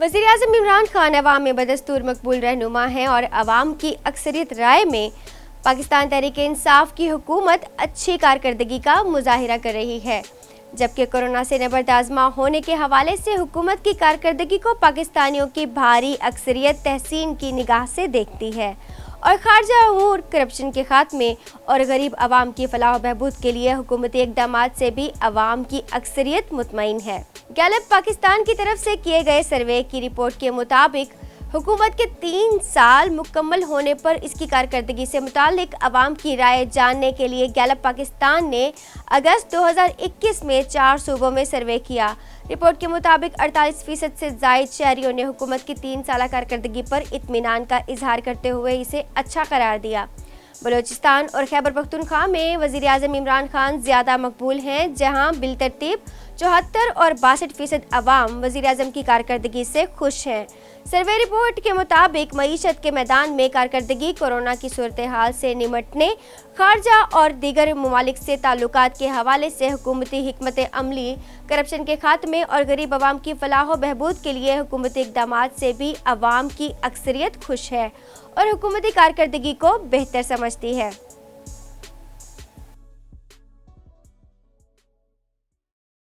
वज़ीर-ए-आज़म इमरान खान अवाम में बदस्तूर मकबूल रहनुमा हैं और अवाम की अक्सरियत राय में पाकिस्तान तहरीक-ए-इंसाफ की हुकूमत अच्छी कारकर्दगी का मुजाहिरा कर रही है, जबकि कोरोना से नबर्द आज़मा होने के हवाले से हुकूमत की कारकर्दगी को पाकिस्तानियों की भारी अक्सरियत तहसीन की निगाह से देखती है और खारजा अमूर, करप्शन के खात्मे और गरीब अवाम की फलाह व बहबूद के लिए हुकूमती इक़दामात से भी अवाम की अक्सरियत मुतमईन है। गैलप पाकिस्तान की तरफ से किए गए सर्वे की रिपोर्ट के मुताबिक हुकूमत के 3 साल मुकम्मल होने पर इसकी कारकर्दगी से मुतालिक अवाम की राय जानने के लिए गैलप पाकिस्तान ने अगस्त 2021 में 4 सूबों में सर्वे किया। रिपोर्ट के मुताबिक 48% से ज़ायद शहरियों ने हुकूमत की 3 साल कारकर्दगी पर इत्मीनान का इजहार करते हुए इसे अच्छा करार दिया। बलोचिस्तान और खैबर पख्तूनख्वा में वज़ीर-ए-आज़म इमरान खान ज़्यादा मकबूल हैं, जहां बिलतरतीब 74 और 62% अवाम वज़ीर-ए-आज़म की कारकर्दगी से खुश हैं। सर्वे रिपोर्ट के मुताबिक मईशत के मैदान में कारकर्दगी, कोरोना की सूरत हाल से निमटने, खारजा और दीगर ममालिक से ताल्लुकात के हवाले से हुकूमती हिकमत अमली, करप्शन के खात्मे और गरीब अवाम की फलाह व बहबूद के लिए हुकूमती इक़दामात से भी अवाम की अक्सरियत खुश है और हुकूमती कारकर्दगी को बेहतर समझती है।